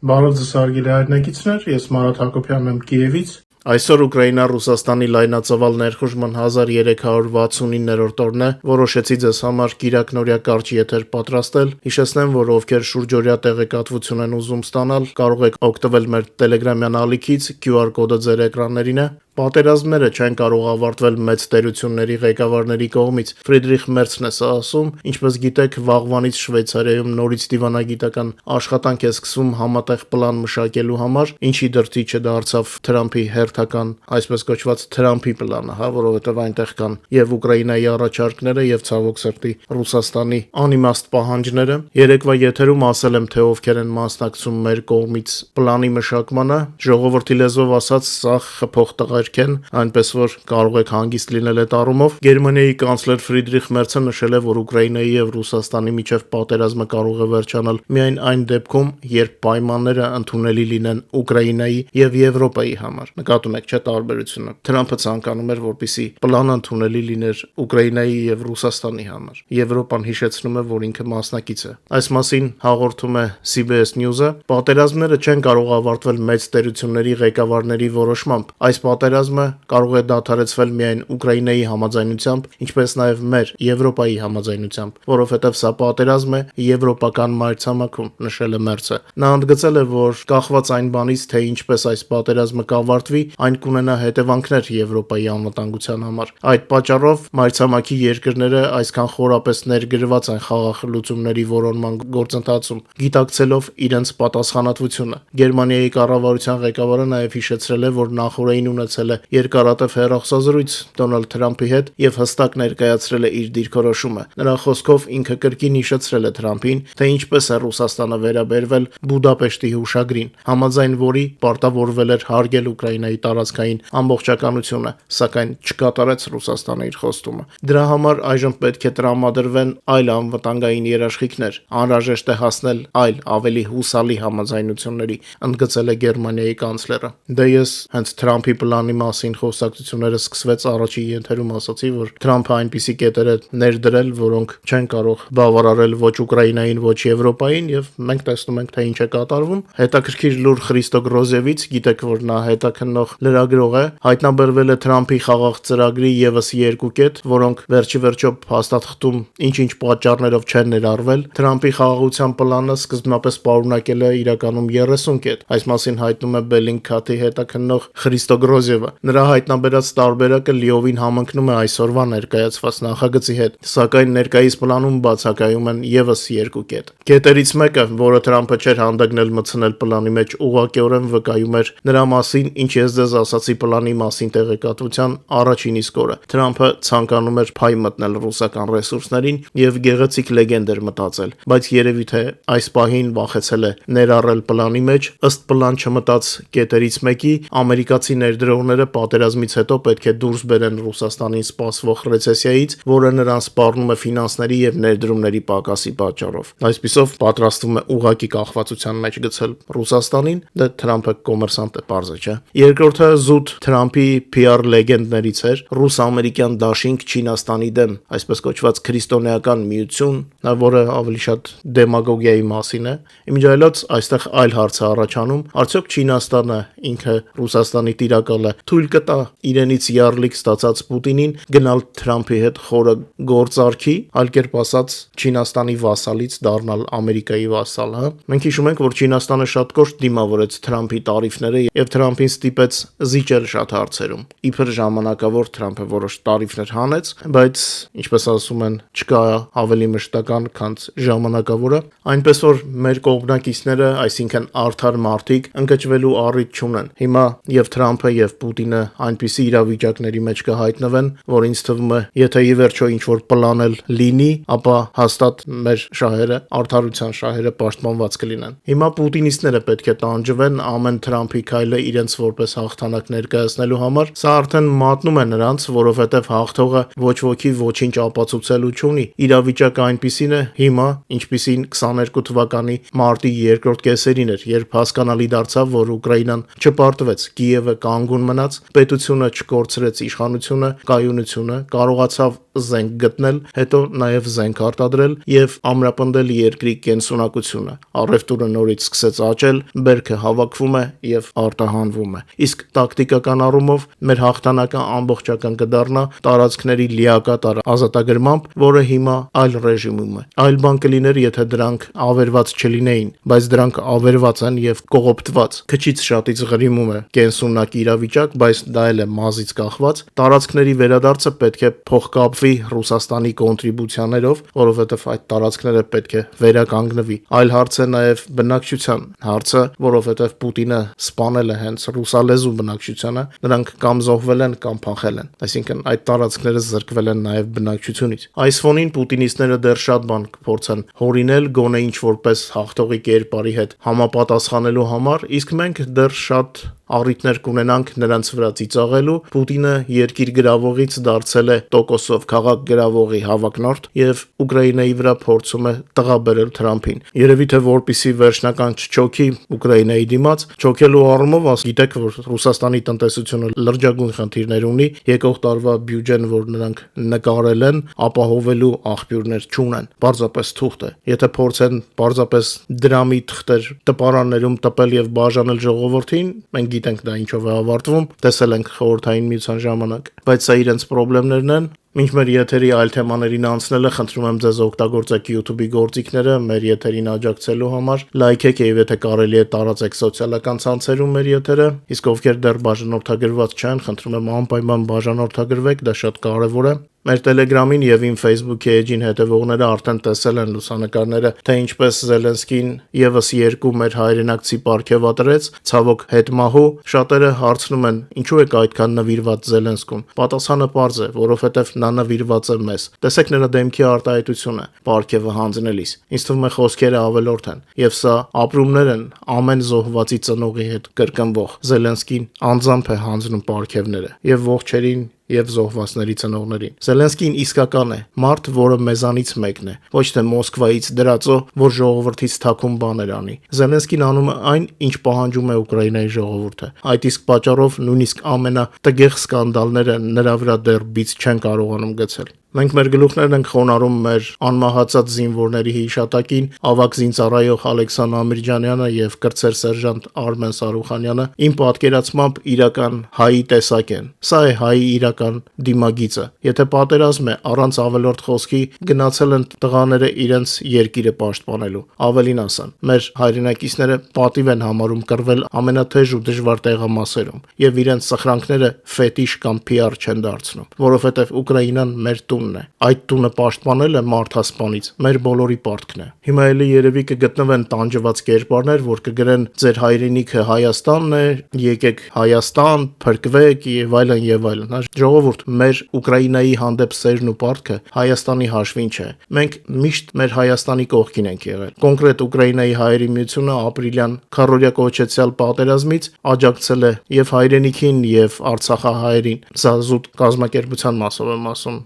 Բարև ձեզ հարգելի հայրենակիցներ, ես Մարատ Հակոբյանն եմ Կիևից։ Այսօր Ուկրաինա-Ռուսաստանի լայնածավալ ներխուժման 1369-րդ օրն է, որոշեցի ձեզ համար կիրակնօրյա կարճ եթեր պատրաստել։ Հիշեցնեմ, որ ովքեր շուրջօրյա տեղեկատվություն են ուզում ստանալ, կարող եք օգտվել մեր Telegram-յան ալիքից, QR կոդը ձեր էկրաններին է։ Պատերազմները չեն կարող ավարտվել մեծ տերությունների ղեկավարների կողմից։ Ֆրիդրիխ Մերցն է սա ասում։ Ինչպես գիտեք, վաղվանից Շվեյցարիայում նորից դիվանագիտական աշխատանք է սկսվում համատեղ պլան մշակելու համար, ինչի դրդի չդարձավ Թրամփի հերթական, այսպես կոչված Թրամփի պլանը, որովհետև այնտեղ կան եւ Ուկրաինայի առաջարկները եւ ցավոք սրտի Ռուսաստանի անիմաստ պահանջները։ Երեկվա եթերում ասել եմ, թե ովքեր են մասնակցում մեր կողմից պլանի մշակմանը։ Ժողովրդի լեզվով ասած, սա խփող տղերք են, այնպես որ կարող եք հանգիստ լինել այդ առումով։ Գերմանիայի կանցլեր Ֆրիդրիխ Մերցը նշել է, որ Ուկրաինայի եւ Ռուսաստանի միջև պատերազմը կարող է վերջանալ միայն այն դեպքում, երբ պայմանները ընդունելի լինեն Ուկրաինայի եւ Եվրոպայի համար։ Նկատում եք, չէ՞ տարբերությունը։ Թրամփը ցանկանում էր, որպեսզի պլանը ընդունելի լիներ Ուկրաինայի եւ Ռուսաստանի համար։ Եվրոպան հիշեցնում է, որ ինքը մասնակից է։ Այս մասին հաղորդում է CBS News-ը։ Պատերազմները չեն կարող ավարտվել մեծ տերությունների ղեկավարների որոշմամբ։ Այս պատերազմը կարող է դադարեցվել միայն Ուկրաինայի համաձայնությամբ, ինչպես նաև մեր Եվրոպայի համաձայնությամբ, որովհետև սա պատերազմ է եվրոպական մայրցամաքում, նշել է Մերցը։ Նա ընդգծել է, որ կախված այն բանից, թե ինչպես այս պատերազմը կավարտվի, այն կունենա հետևանքներ Եվրոպայի անվտանգության համար։ Այդ պատճառով մայրցամաքի երկրները այսքան խորապես ներգրված են խաղաղ լուծումների որոնման գործընթացում, գիտակցելով իրենց պատասխանատվությունը։ Գերմանիայի կառավարության ղեկավարը նաև հիշեցրել է, որ նախորդին ունեցել է երկարատև հեռախոսազրույց Դոնալդ Թրամփի հետ եւ հստակ ներկայացրել է իր դիրքորոշումը։ Նրա խոսքով ինքը կրկին հիշեցրել է Թրամփին, թե ինչպես է Ռուսաստանը վերաբերվել Բուդապեշտի հուշագրին, համաձայն որի պարտավորվել էր հարգել Ուկրաինայի տարածքային ամբողջականությունը, սակայն չկատարեց Ռուսաստանը իր խոստումը։ Դրա համար այժմ պետք է տրամադրվեն այլ անվտանգային երաշխիքներ, անհրաժեշտ է հասնել այլ ավելի հուսալի համաձայնությունների, ընդգծել է Գերմանիայի կանցլերը։ Դե ես հենց Թրամփի պլանի մասին խոսակցությունները սկսվեց առաջի եթերում ասացի, որ Թրամփը այնպիսի կետեր է ներդրել, որոնք չեն կարող բավարարել ոչ Ուկրաինային, ոչ Եվրոպային, եւ մենք տեսնում ենք, թե ինչ է կատարվում։ Հետաքրքիր լուր Խրիստո Գրոզևից, գիտեք, որ նա հետաքննող լրագրող է, հայտնաբերվել է Թրամփի խաղաղ ծրագրի եւս երկու կետ, որոնք վերջիվերջո փաստաթղթում ինչ-ինչ պատճառներով չեն ներառվել։ Թրամփի խաղաղության պլանը սկզբնապես պարունակել է իրականում 30 կետ։ Այս մասին հայտնում է Bellingcat-ի հետաքննող Խրիստո Գրոզևը։ Նրա հայտնաբերած տարբերակը լիովին համընկնում է այսօրվա ներկայացված նախագծի հետ, սակայն ներկայիս պլանում բացակայում են եւս երկու կետ։ Կետերից մեկը, որը Թրամփը չէր հանդգնել մտցնել պլանի մեջ, ուղղակիորեն վկայում էր նրա մասին, ինչ ես ձեզ ասացի պլանի մասին տեղեկատվության առաջին իսկ օրը։ Թրամփը ցանկանում էր փայ մտնել ռուսական ռեսուրսներին եւ գեղեցիկ լեգենդ էր մտածել, բայց երևի թե այս պահին վախեցել է ներառել պլանի մեջ։ Ըստ պլան չմտած կետերից մեկի, ամերիկացի ներդրողները պատերազմից հետո պետք է դուրս բերեն Ռուսաստանին սպասվող ռեցեսիայից, որը նրան սպառնում է ֆինանսների եւ ներդրումների պակասի պատճառով։ Այսպիսով պատրաստվում է ուղղակի կախվածության մեջ գցել Ռուսաստանին, դե Թրամփը կոմերսանտ է, պարզ է, չէ։ Երկրորդը զուտ Թրամփի PR լեգենդներից էր՝ ռուս-ամերիկյան դաշինք Չինաստանի դեմ, այսպես կոչված քրիստոնեական միություն, որը ավելի շատ դեմագոգիայի մասին է։ Իմիջիայլոց այստեղ այլ հարց է առաջանում. արդյոք Չինաստանը ինքը Ռուսաստանի տիրակալը թույլ կտա իրենից յառլիկ ստացած Պուտինին գնալ Թրամփի հետ խորը գործարքի, այլ կերպ ասած Չինաստանի վասալից դառնալ Ամերիկայի վասալ, հա։ Մենք հիշում ենք, որ Չինաստանը շատ կոշտ դիմավորեց Թրամփի տարիֆները եւ Թրամփին ստիպեց զիջել շատ հարցերում։ Իբր ժամանակավոր Թրամփը որոշ տարիֆներ հանեց, բայց ինչպես ասում են, չկա ավելի մշտական, քան ժամանակավորը, այնպես որ մեր կողմնակիցները, այսինքն արդար մարդիկ, ընկճվելու առիթ չունեն։ Հիմա եւ Թրամփը եւ Պուտինը այնպիսի իրավիճակների մեջ կհայտնվեն, որ ինձ թվում է, եթե ի վերջո ինչ-որ պլանել լինի, ապա հաստատ մեր շահերը, արդարության շահերը պաշտպանված կլինեն։ Հիմա պուտինիստները պետք է տանջվեն ամեն Թրամփի քայլը իրենց որպես հաղթանակ ներկայացնելու համար։ Սա արդեն մատնում է նրանց, որովհետեւ հաղթողը ոչ ոքի ոչինչ ապացուցելու չունի։ Իրավիճակը այնպիսին է հիմա, ինչպիսին 22 թվականի մարտի երկրորդ կեսերին էր, երբ հասկանալի դարձավ, որ Ուկրաինան չպարտվեց, Կիևը կանգուն մնաց, պետությունը չկորցրեց իշխանությունը, կայունությունը, կարողացավ զենք գտնել, հետո նաև զենք արտադրել եւ ամրապնդել երկրի կենսունակությունը։ Առևտուրը նորից սկսեց աճել, բերքը հավաքվում է եւ արտահանվում է։ Իսկ տակտիկական առումով մեր հաղթանակը ամբողջական կդառնա տարածքների լիակատար ազատագրմամբ, որը հիմա այլ ռեժիմում է։ Այլ բան կլիներ, եթե դրանք ավերված չլինեին, բայց դրանք ավերված են եւ կողոպտված։ Քչից շատից ղրիմում է կենսունակ իրավիճակ, բայց դա էլ է մազից կախված։ Տարածքների վերադարձը պետք է փոխկապվի Ռուսաստանի կոնտրիբուցիաներով, որովհետեւ այդ տարածքները պետք է վերականգնվի։ Այլ հարց է նաեւ բնակչության հարցը, որովհետեւ Պուտինը սպանել է հենց ռուսալեզու բնակչությանը, նրանք կամ զոհվել են, կամ փախել են։ Այսինքն այդ տարածքները զրկվել են նաեւ բնակչությունից։ Այս ֆոնին պուտինիստները դեռ շատ բան կփորձեն հորինել գոնե ինչ որպես հաղթողի կերպարի հետ համապատասխանելու համար, իսկ մենք դեռ շատ առիթներ կունենանք նրանց վրա ծիծաղելու։ Պուտինը երկիր գրավողից դարձել է տոկոսով քաղաք գրավողի հավակնորդ եւ Ուկրաինայի վրա փորձում է տղա բերել Թրամփին։ Երևի թե որպիսի վերջնական չչոքի Ուկրաինայի դիմաց, չոքելու առումով գիտեք, որ Ռուսաստանի տնտեսությունը լրջագույն խնդիրներ ունի, եկող տարվա բյուջեն, որ նրանք նկարել են, ապահովելու աղբյուրներ չունեն։ Պարզապես թուղթ է։ Եթե փորձեն պարզապես դրամի թղթեր տպարաններում տպել եւ բաժանել ժողովրդին, մենք գիտենք դա ինչով է ավարտվում, տեսել ենք խորհրդային միության ժամանակ, բայց սա իրենց խնդիրներն են։ Մինչ մեր եթերի այլ թեմաներին անցնելը, խնդրում եմ ձեզ օգտագործեք YouTube-ի գործիքները մեր եթերին աջակցելու համար, լայքեք եւ եթե կարելի է տարածեք սոցիալական ցանցերում մեր եթերը, իսկ ովքեր դեռ բաժանորդագրված չեն, խնդրում եմ անպայման բաժանորդագրվեք, դա շատ կարեւոր է։ Մեր Telegram-ին եւ իմ Facebook-ի էջին հետևողները արդեն տեսել են լուսանկարները, թե ինչպես Զելենսկին եւս երկու մեր հայրենակցի պարգևատրեց, ցավոք հետմահու։ Շատերը հարցնում են, ինչու եք այդքան նվիրված Զելենսկուն։ Պատասխանը պարզ է, որովհետեւ նա նվիրված է մեզ։ Տեսեք նրա դեմքի արտահայտությունը, պարգևը հանձնելիս։ Ինձ թվում է խոսքերը ավելորդ են, եւ սա ապրումներ են ամեն զոհվածի ծնողի հետ կրկնվող։ Զելենսկին անձամբ է հանձնում պարգևները եւ ողջերին եւ զոհվածների ծնողներին։ Զելենսկին իսկական է, մարդ, որը մեզանից մեկն է, ոչ թե Մոսկվայից դրածո, որ ժողովրդից թաքուն բաներ անի։ Զելենսկին անում է այն, ինչ պահանջում է Ուկրաինայի ժողովուրդը։ Այդ իսկ պատճառով նույնիսկ ամենատգեղ սկանդալները նրա վրա դեռ բիծ չեն կարողանում գցել։ Մենք մեր գլուխներն ենք խոնարհում մեր անմահացած զինվորների հիշատակին, ավագ զինծառայող Ալեքսան Ամիրջանյանը եւ կրտսեր սերժանտ Արմեն Սարուխանյանը իմ պատկերացմամբ իրական հայի տեսակ են։ Սա է հայի իրական դիմագիծը։ Եթե պատերազմ է առանց ավելորդ խոսքի, գնացել են տղաները իրենց երկիրը պաշտպանելու։ Ավելին ասան, մեր հայրենակիցները պատիվ են համարում կռվել ամենաթեժ ու դժվար տեղամասերում եւ իրենց սխրանքները ֆետիշ կամ PR չեն դարձնում, որովհետեւ Ուկրաինան մեր է։ Այդ տունը պաշտպանելը մարդասպանից մեր բոլորի պարտքն է։ Հիմա էլի երևի կգտնվեն տանջված կերպարներ, որ կգրեն ձեր հայրենիքը Հայաստանն է, եկեք Հայաստան, փրկվեք եւ այլն եւ այլն։ Ժողովուրդ, մեր Ուկրաինայի հանդեպ սերն ու պարտքը Հայաստանի հաշվին չէ։ Մենք միշտ մեր Հայաստանի կողքին ենք եղել։ Կոնկրետ Ուկրաինայի հայերի միությունը ապրիլյան քառօրյա կոչեցյալ պատերազմից աջակցել է եւ հայրենիքին եւ Արցախահայերին։ Սա զուտ կազմակերպության մասով եմ ասում։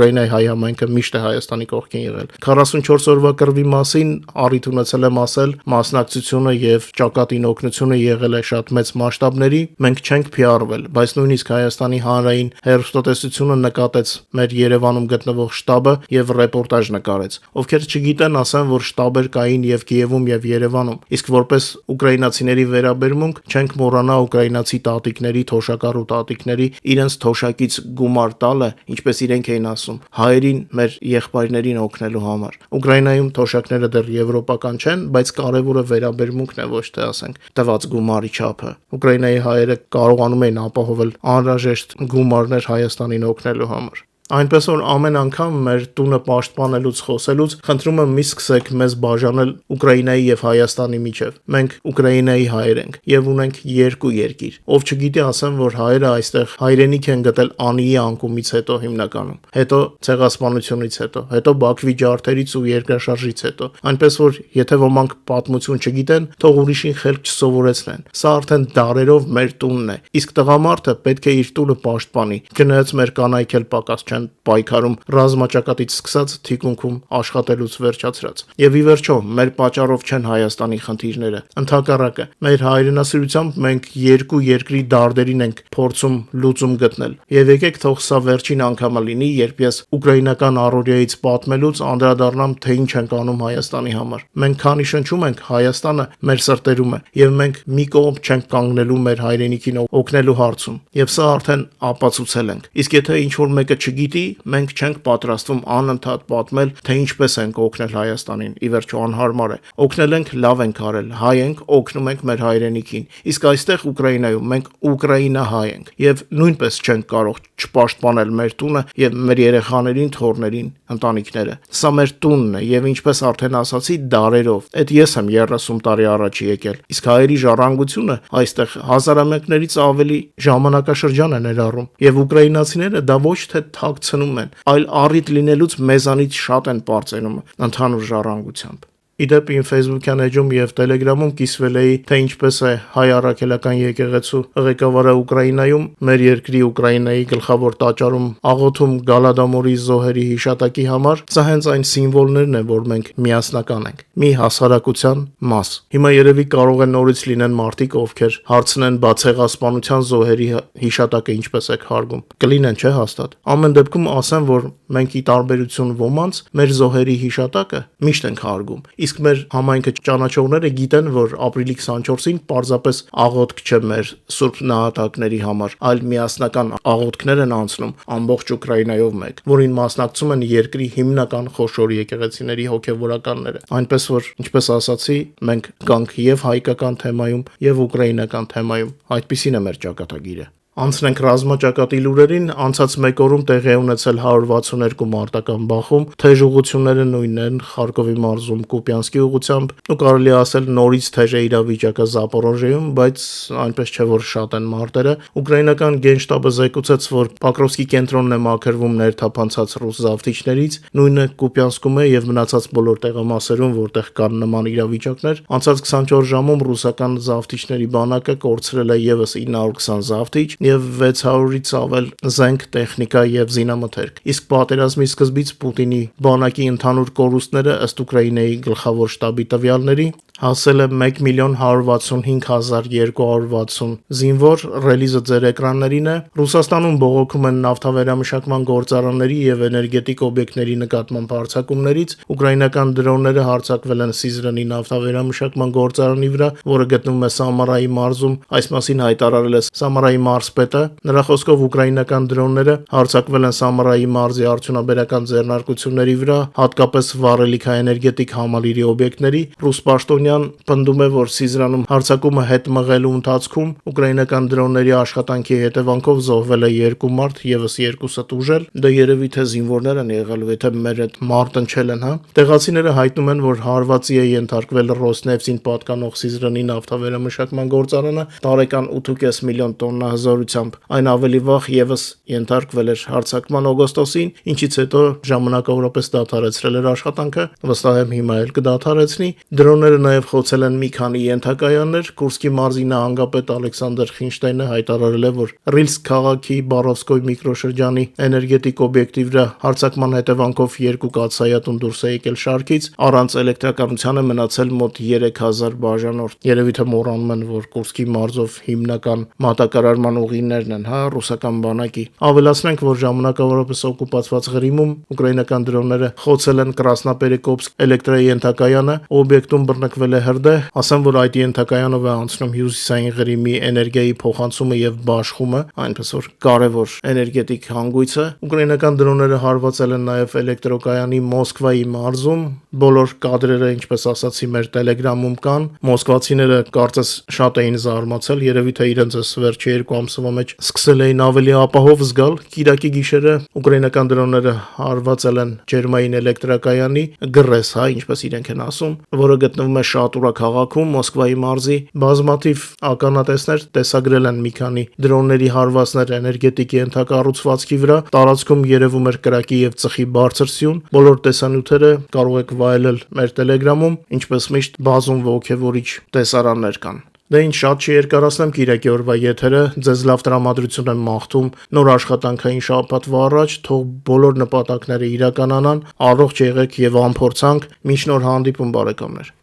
Ուկրաինայի հայ համայնքը միշտ է Հայաստանի կողքին եղել։ 44 օրվա կռվի մասին առիթ ունեցել եմ ասել, մասնակցությունը եւ ճակատին օգնությունը եղել է շատ մեծ մասշտաբների, մենք չենք փիառվել, բայց նույնիսկ Հայաստանի հանրային հեռուստատեսությունը նկատեց մեր Երևանում գտնվող շտաբը եւ ռեպորտաժ նկարեց։ Ովքեր չգիտեն, ասեն, որ շտաբեր կային եւ Կիևում եւ Երևանում, իսկ որպես ուկրաինացիների վերաբերմունք չենք մոռանա ուկրաինացի տատիկների, թոշակառու տատիկների իրենց թոշակից գումար տալը, ինչպես իրենք էին ասում, հայերին, մեր եղբայրներին օգնելու համար։ Ուկրաինայում թոշակները դեռ եվրոպական չեն, բայց կարևորը վերաբերմունքն է, ոչ թե ասենք տված գումարի չափը։ Ուկրաինայի հայերը կարողանում էին ապահովել անհրաժեշտ գումարներ Հայաստանին օգնելու համար։ Այնպես որ ամեն անգամ մեր տունը պաշտպանելուց խոսելուց խնդրում եմ մի սկսեք մեզ բաժանել Ուկրաինայի եւ Հայաստանի միջև։ Մենք Ուկրաինայի հայեր ենք եւ ունենք երկու երկիր։ Ով չգիտի, ասեմ, որ հայերը այստեղ հայրենիք են գտել անիի անկումից հետո հիմնականում, հետո ցեղասպանությունից հետո Բաքվի ջարդերից ու երկրաշարժից հետո։ Այնպես որ եթե ոմանք պատմություն չգիտեն, թող ուրիշին խելք չսովորեցնեն։ Սա արդեն դարերով մեր տունն է։ Իսկ տղամարդը պետք է իր տունը պաշտպանի։ Չնայած մեր կանայք էլ պակաս չեն պայքարում ռազմաճակատից սկսած թիկունքում աշխատելուց վերջացրած։ Եվ ի վերջո, մեր պատճառով չեն Հայաստանի խնդիրները։ Ընդհակառակը, մեր հայրենասիրությամբ մենք երկու երկրի դարդերին ենք փորձում լուծում գտնել։ Եվ եկեք թող սա վերջին անգամը լինի, երբ ես ուկրաինական առօրյայից պատմելուց անդրադառնամ, թե ինչ ենք անում Հայաստանի համար։ Մենք քանի շնչում ենք, Հայաստանը մեր սրտերում է, եւ մենք մի կողմ չենք կանգնելու մեր հայրենիքին օգնելու հարցում։ Եվ սա արդեն ապացուցել ենք։ Իսկ եթե ինչ-որ մեկը չգիտի, մենք չենք պատրաստվում անընդհատ պատմել, թե ինչպես ենք օգնել Հայաստանին։ Ի վերջո անհարմար է։ Օգնել ենք, լավ ենք արել, հայ ենք, օգնում ենք մեր հայրենիքին։ Իսկ այստեղ Ուկրաինայում մենք ուկրաինահայ ենք եւ նույնպես չենք կարող չպաշտպանել մեր տունը եւ մեր երեխաներին, թոռներին, ընտանիքները։ Սա մեր տունն է եւ ինչպես արդեն ասացի, դարերով։ Այդ ես եմ 30 տարի առաջ եկել։ Իսկ հայերի ժառանգությունը այստեղ հազարամյակներից ավելի ժամանակաշրջան է ներառում եւ ուկրաինացիները դա ոչ թե թաքցնում են, այլ առիթ լինելուց մեզանից շատ են պարծենում ընդհանուր ժառանգությամբ։ Իդեպ իմ Facebook-յան էջում եւ Telegram-ում կիսվել էի, թե ինչպես է հայ առաքելական եկեղեցու ղեկավարը Ուկրաինայում, մեր երկրի Ուկրաինայի գլխավոր տաճարում աղոթում Գալադամորի զոհերի հիշատակի համար։ Սա հենց այն սիմվոլներն են, որ մենք միասնական ենք, մի հասարակության մաս։ Հիմա երևի կարող է նորից լինեն մարդիկ, ովքեր հարցնեն բացեղասպանության զոհերի հիշատակը ինչպես եք հարգում։ Կլինեն, չէ՞ հաստատ։ Ամեն դեպքում ասեմ, որ մենք ի տարբերություն ոմանց մեր զոհերի հիշատակը միշտ ենք հարգում։ Իսկ մեր համայնքը ճանաչողները գիտեն, որ ապրիլի 24-ին պարզապես աղոթք չէ մեր սուրբ նահատակների համար, այլ միասնական աղոթքներ են անցնում ամբողջ Ուկրաինայով մեկ, որին մասնակցում են երկրի հիմնական խոշոր եկեղեցիների հոգևորականները։ Այնպես որ, ինչպես ասացի, մենք կանք եւ հայկական թեմայում եւ ուկրաինական թեմայում։ Այդպիսին է մեր ճակատագիրը։ Անցնենք ռազմաճակատի լուրերին, անցած մեկ օրում տեղի է ունեցել 162 մարտական բախում, թեժ ուղղությունները նույնն են Խարկովի մարզում, Կուպյանսկի ուղղությամբ, ու կարելի է ասել նորից թեժ է իրավիճակը Զապորոժիայում, բայց այնպես չէ որ շատ են մարտերը։ Ուկրաինական գենշտաբը զեկուցեց, որ Պոկրովսկի կենտրոնն է մաքրվում ներթափանցած ռուս զավթիչներից, նույնը Կուպյանսկում է եւ մնացած բոլոր տեղամասերում, որտեղ կան նման իրավիճակներ։ Անցած 24 ժամում ռուսական զավթիչների բանակը կորցրել է եւս 920 զավթիչ եւ 600-ից ավել զենք, տեխնիկա եւ զինամթերք։ Իսկ պատերազմի սկզբից Պուտինի բանակի ընդհանուր կորուստները ըստ Ուկրաինայի գլխավոր շտաբի տվյալների հասել է 1,165,260 զինվոր, ռելիզը ձեր էկրաններին է։ Ռուսաստանում բողոքում են նավթավերամշակման գործարանների եւ էներգետիկ օբյեկտների նկատմամբ հարձակումներից։ Ուկրաինական դրոնները հարձակվել են Սիզրանի նավթավերամշակման գործարանի վրա, որը գտնվում է Սամարայի մարզում։ Այս մասին հայտարարել է Սամարայի մարզպետը։ Նրա խոսքով ուկրաինական դրոնները հարձակվել են Սամարայի մարզի արդյունաբերական ձեռնարկությունների վրա, հատկապես վառելիքաէներգետիկ համալիրի օբյեկտների։ Ռուս պաշտոնյան պնդում է, որ Սիզրանում հարձակումը հետ մղելու ընթացքում ուկրաինական դրոնների աշխատանքի հետևանքով զոհվել է 2 մարդ, եւս 2-ը տուժել։ Դա երևի թե զինվորներ են եղել, եթե մեր այդ մարտնչել են, հա։ Տեղացիները հայտնում են, որ հարվածի է ենթարկվել Ռոսնեֆտին պատկանող Սիզրանի նավթավերամշակման գործարանը տարեկան 8.5 միլիոն տոննա հզորությամբ։ Այն ավելի վաղ եւս ենթարկվել էր հարձակման օգոստոսին, ինչից հետո ժամանակավորապես դադարեցրել էր աշխատանքը, վստահ եմ հիմա էլ կդադարեցնի։ Դրոնները նաեւ խոցել են մի քանի ենթակայաններ։ Կուրսկի մարզի նահանգապետ Ալեքսանդր Խինշտայնը հայտարարել է, որ Ռիլսկ քաղաքի Բարովսկոյ միկրոշրջանի էներգետիկ օբյեկտի վրա հարձակման հետևանքով 2 կաթսայատուն դուրս է եկել շարքից, առանց էլեկտրականության է մնացել մոտ 3000 բաժանորդ։ Երևի թե մոռանում են, որ Կուրսկի մարզով հիմնական մատակարարման ուղիներն են, հա, ռուսական բանակի։ Ավելացնենք, որ ժամանակավորապես օկուպացված Ղրիմում ուկրաինական դրոնները խոցել են Կրասնապերեկոպսկ էլեկտրաենթակայանը, օբյեկտում բռնկվել է հրդեհ։ Ասեմ, որ այդ ենթակայանով է անցնում հյուսիսային Ղրիմի էներգիայի փոխանցումը եւ բաշխումը, այնպես որ կարևոր էներգետիկ հանգույց է։ Ուկրաինական դրոնները հարվածել են նաեւ էլեկտրոկայանի Մոսկվայի մարզում։ Բոլոր կադրերը, ինչպես ասացի, մեր Telegram-ում կան։ Մոսկվացիները կարծես շատ էին զարմացել, երևի թե իրենց վերջի 2 ամսվա մեջ սկսել էին ավելի ապահով զգալ։ Կիրակի գիշերը ուկրաինական դրոնները հարվածել են ջերմային էլեկտրակայանի Գրես, հա, ինչպես իրենք են ասում, որը գտնվում է Շատուրա քաղաքում, Մոսկվայի մարզի։ Բազմաթիվ ականատեսներ տեսագրել են մի քանի դրոնների հարվածներ էներգետիկ ենթակառուցվածքի վրա։ Տարածքում երևում էր կրակի եւ ծխի բարձր սյուն։ Բոլոր տեսանյութերը կարող եք վայելել մեր Telegram-ում, ինչպես միշտ բազում ողջևորիչ տեսարաններ կան։ Դե ինչ, շատ չերկարացնեմ կիրակի օրվա եթերը, ձեզ լավ տրամադրություն եմ մաղթում նոր աշխատանքային շաբաթվա առաջ, թող բոլոր նպատակները իրականանան, առողջ եղեք եւ անփորձանք, մինչ նոր հանդիպում բարեկամներ։